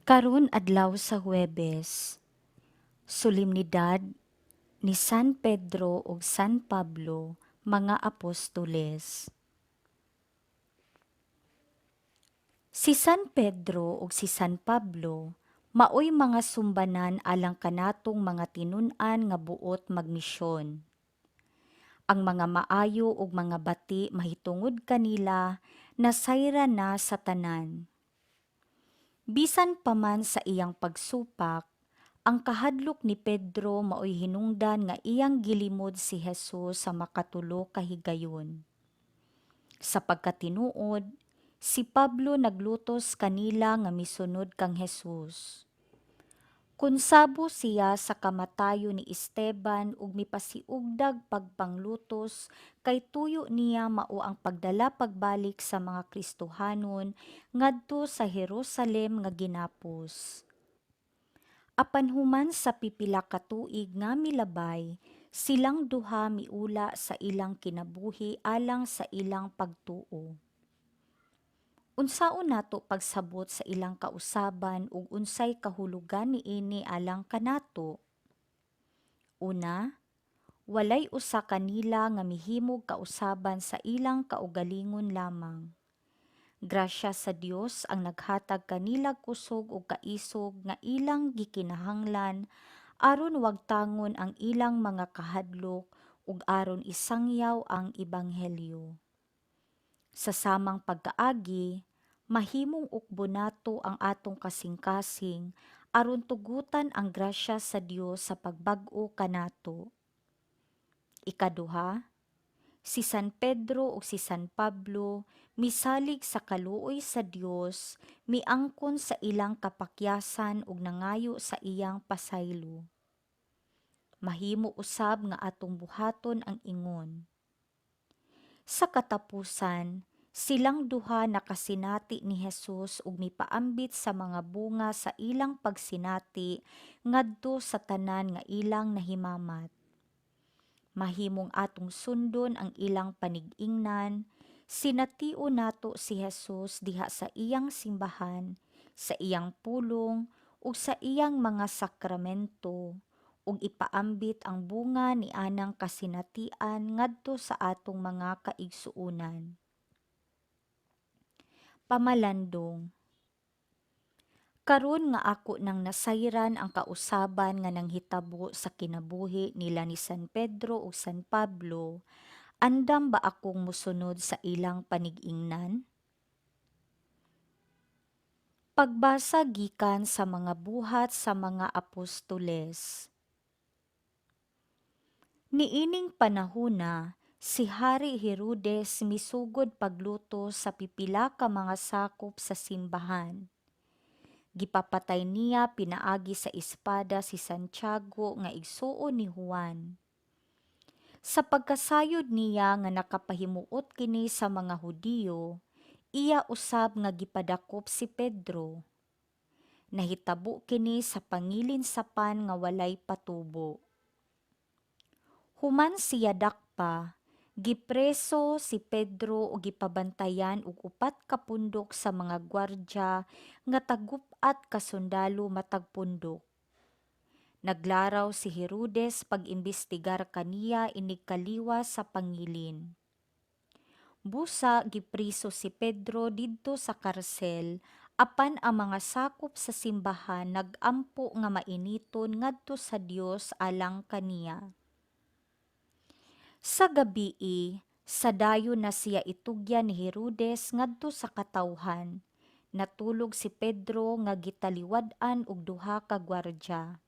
Karon adlaw sa Huwebes, solemnidad ni San Pedro ug San Pablo, mga apostoles. Si San Pedro ug si San Pablo maoy mga sumbanan alang kanatong mga tinun-an nga buot magmisyon. Ang mga maayo ug mga bati mahitungod kanila nasayra na sa tanan. Bisan pa man sa iyang pagsupak, ang kahadlok ni Pedro maoy hinungdan nga iyang gilimod si Jesus sa makatulo ka higayon. Sa pagkatinuod, si Pablo naglutos kanila nga misunod kang Jesus. Kun sabo siya sa kamatayo ni Esteban ug mipasiugdag pagpanglutos kay tuyo niya mao ang pagdala pagbalik sa mga Kristohanon ngadto sa Jerusalem nga ginapos. Apan human sa pipila ka tuig nga milabay, silang duha miula sa ilang kinabuhi alang sa ilang pagtuo. Unsaon nato pagsabot sa ilang kausaban ug unsay kahulugan niini alang kanato? Una, walay usa kanila nga mihimog kausaban sa ilang kaugalingon lamang. Grasya sa Dios ang naghatag kanila kusog ug kaisog nga ilang gikinahanglan aron wagtangon ang ilang mga kahadlok ug aron isangyaw ang ebanghelyo. Sa samang pagkaagi, mahimong ukbo nato ang atong kasing-kasing aron tugutan ang grasya sa Dios sa pagbag-o kanato. Ikaduha, si San Pedro ug si San Pablo misalig sa kaluoy sa Dios, miangkon sa ilang kapakyasan ug nangayo sa iyang pasaylo. Mahimo usab nga atong buhaton ang ingon. Sa katapusan, silang duha nakasinati ni Jesus ug mipaambit sa mga bunga sa ilang pagsinati ngadto sa tanan nga ilang nahimamat. Mahimong atong sundon ang ilang panig-ingnan, sinatio nato si Jesus diha sa iyang simbahan, sa iyang pulong, ug sa iyang mga sakramento, ug ipaambit ang bunga ni anang kasinatian ngadto sa atong mga kaigsuonan. Pamalandong. Karon nga ako nang nasayran ang kausaban nga nanghitabo sa kinabuhi nila ni San Pedro ug San Pablo, andam ba akong musunod sa ilang panig-ingnan? Pagbasa gikan sa mga buhat sa mga apostoles. Niining panahona, si Hari Herodes misugod pagluto sa pipila ka mga sakop sa simbahan. Gipapatay niya pinaagi sa espada si Santiago nga igsuon ni Juan. Sa pagkasayod niya nga nakapahimuot kini sa mga Hudiyo, iya usab nga gipadakop si Pedro. Nahitabo kini sa pangilinsapan nga walay patubo. Human siya dakpa, gipreso si Pedro ug gipabantayan og upat ka pundok sa mga gwardya nga tagup-at ka sundalo matag pundok. Naglaraw si Herodes pag-imbestigar kaniya inig kaliwa sa pangilin. Busa gipriso si Pedro didto sa karsel apan ang mga sakop sa simbahan nagampo nga mainiton ngadto sa Dios alang kaniya. Sa gabii, sa dayon na siya itugyan ni Herodes ngadto sa katawhan. Natulog si Pedro nga gitaliwad-an og duha ka gwardya.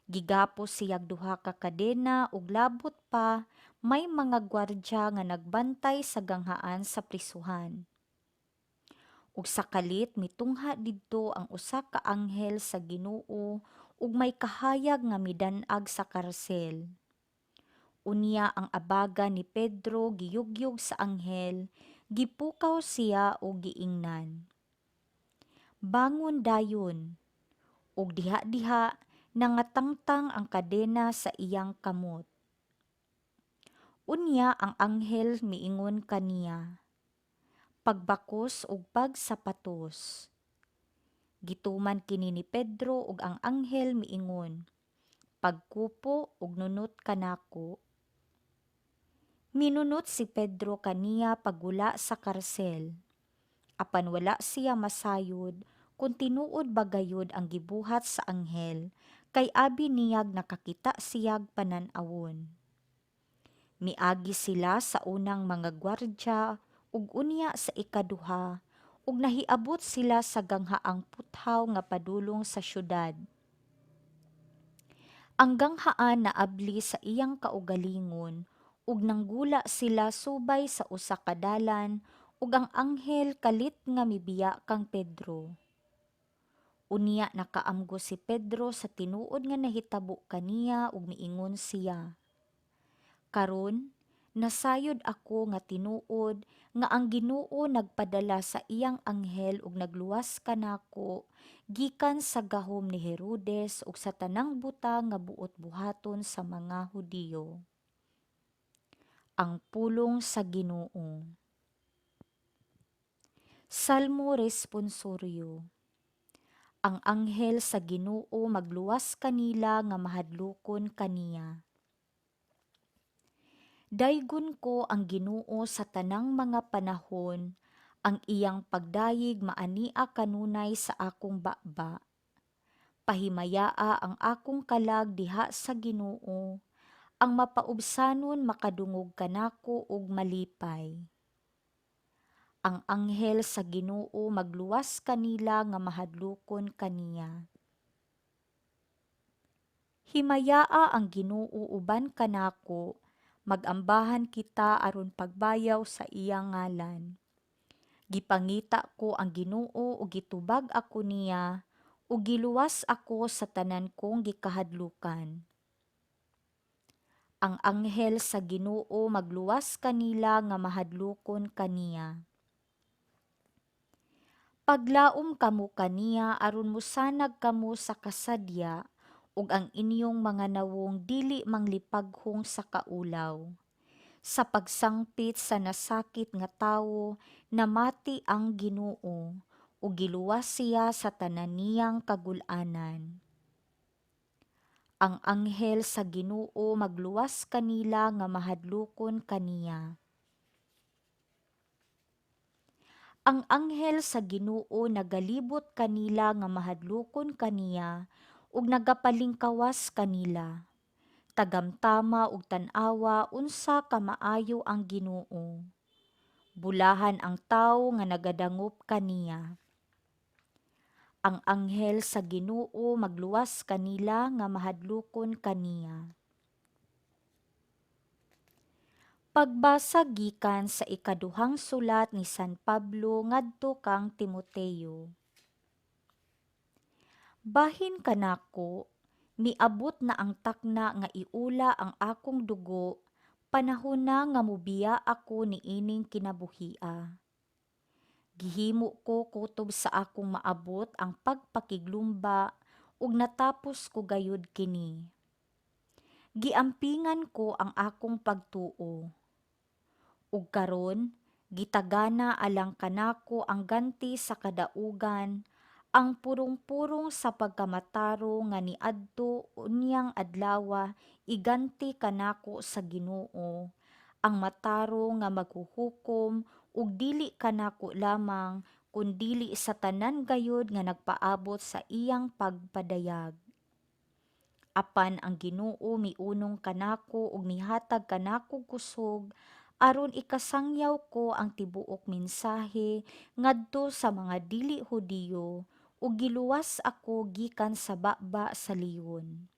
Gigapos siyag duha ka kadena ug labot pa may mga gwardya nga nagbantay sa ganghaan sa prisuhan. Ug sa kalit mitungha didto ang usa ka anghel sa Ginoo ug may kahayag nga midan-ag sa karsel. Unya ang abaga ni Pedro giyugyug sa anghel, gipukaw siya o giingnan. Bangon dayon, ug diha-diha nangatangtang ang kadena sa iyang kamot. Unya ang anghel miingon kaniya, pagbakos ug pagsapatos. Gituman kini ni Pedro ug ang anghel miingon, "Pagkupo ug nunot kanako." Minunot si Pedro kaniya pagula sa karsel. Apan wala siya masayod kung tinuod bagayod ang gibuhat sa anghel, kay abi niyag nakakita siyag panan-awon. Miagi sila sa unang mga gwardya ug unya sa ikaduha ug nahiabot sila sa ganghaang puthaw nga padulong sa syudad. Ang ganghaan naabli sa iyang kaugalingon ug nanggula sila subay sa usa ka dalan ug ang anghel kalit nga mibiya kang Pedro. Unya nakaamgo si Pedro sa tinuod nga nahitabo kaniya ug miingon siya, "Karon, nasayod ako nga tinuod nga ang Ginoo nagpadala sa iyang anghel ug nagluwas kanako gikan sa gahom ni Herodes ug sa tanang butang nga buot buhaton sa mga Hudiyo." Ang pulong sa Ginoo. Salmo responsoryo. Ang anghel sa Ginoo magluwas kanila nga mahadlokon kaniya. Daygon ko ang Ginoo sa tanang mga panahon, ang iyang pagdayig maania kanunay sa akong baba. Pahimayaa ang akong kalag diha sa Ginoo, ang mapaubsanon makadungog kanako ug malipay. Ang anghel sa Ginoo magluwas kanila nga mahadlokon kaniya. Himayaa ang Ginoo uban kanako, magambahan kita aron pagbayaw sa iyang ngalan. Gipangita ko ang Ginoo ug gitubag ako niya, ug giluwas ako sa tanan kong gikahadlukan. Ang anghel sa Ginoo magluwas kanila nga mahadlokon kaniya. Paglaom kamo kaniya aron mosanag kamo sa kasadya ug ang inyong mga nawong dili manglipaghong sa kaulaw. Sa pagsangpit sa nasakit nga tawo, namati ang Ginoo ug giluwas siya sa tanan niyang kagul-anan. Ang anghel sa Ginoo magluwas kanila nga mahadlokon kaniya. Ang anghel sa Ginoo nagalibot kanila nga mahadlokon kaniya ug nagapalingkawas kanila. Tagamtama ug tan-awa unsa ka maayo ang Ginoo. Bulahan ang tawo nga nagadangop kaniya. Ang anghel sa Ginoo magluwas kanila nga mahadlokon kaniya. Pagbasa gikan sa ikaduhang sulat ni San Pablo ngadto kang Timoteo. Bahin kanako, miabot na ang takna nga iula ang akong dugo, panahon na nga mubiya ako niining kinabuhia. Gihimo ko kutob sa akong maabot ang pagpakiglumba ug natapos ko gayud kini. Giampingan ko ang akong pagtuo. Ug karon, gitagana alang kanako ang ganti sa kadaugan, ang purong-purong sa pagkamataro nga niadto unyang adlawa iganti kanako sa Ginoo, ang mataro nga maghuhukom ug dili kanako lamang kundili sa tanan gayud nga nagpaabot sa iyang pagpadayag. Apan ang Ginoo miunong kanako ug mihatag kanako kusog aron ikasangyaw ko ang tibuok mensahe ngadto sa mga dili Hudiyo ug giluwas ako gikan sa baba sa leyon.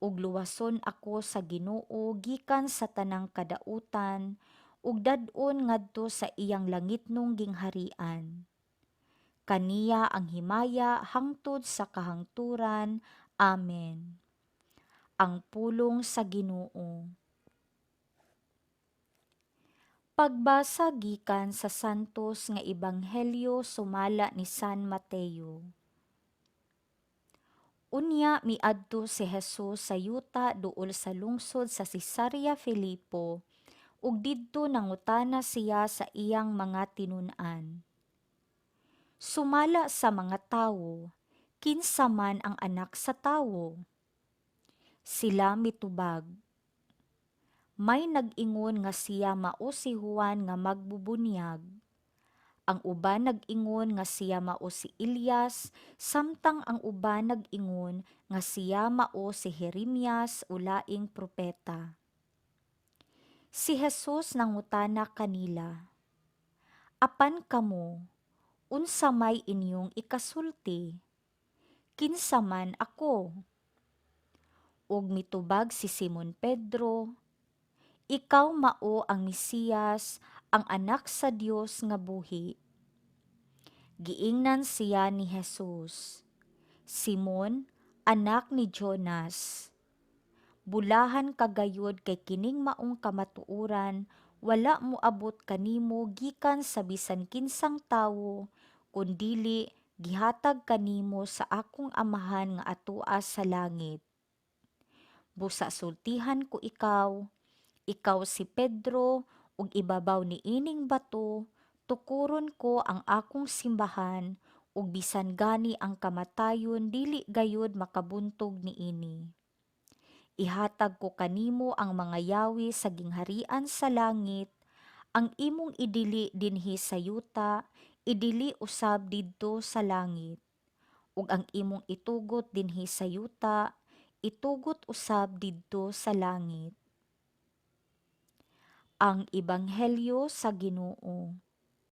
Ug luwason ako sa Ginoo gikan sa tanang kadautan ug dad-on ngadto sa iyang langitnong gingharian. Kaniya ang himaya hangtod sa kahangturan. Amen. Ang pulong sa Ginoo. Pagbasa gikan sa Santos nga Ebanghelyo sumala ni San Mateo. Unya miadto si Jesus sa yuta duol sa lungsod sa Cesarea Filipo ug didto nangutana siya sa iyang mga tinun-an. Sumala sa mga tawo, kinsa man ang anak sa tawo. Sila mitubag. May nag-ingon nga siya mao si Juan nga magbubunyag. Ang uban nag-ingon nga siya mao si Elias, samtang ang uban nag-ingon nga siya mao si Jeremias o laing propeta. Si Jesus nangutana kanila, "Apan kamo, unsa may inyong ikasulti? Kinsa man ako?" Ug mitubag si Simon Pedro, "Ikaw mao ang Mesiyas, ang anak sa Dios nga buhi." Giingnan siya ni Jesus, "Simon, anak ni Jonas, bulahan kagayod kay kining maong kamatuoran, wala mo abot kanimo gikan sa bisan kinsang tawo, kundili gihatag kanimo sa akong amahan nga atoa sa langit. Busa sultihan ko ikaw si Pedro, ug ibabaw ni ining bato, tukuron ko ang akong simbahan, ug bisan gani ang kamatayon dili gayud makabuntog niini. Ihatag ko kanimo ang mga yawi sa gingharian sa langit, ang imong idili dinhi sa yuta, idili usab didto sa langit, ug ang imong itugot dinhi sa yuta, itugot usab didto sa langit." Ang Ebanghelyo sa Ginoo.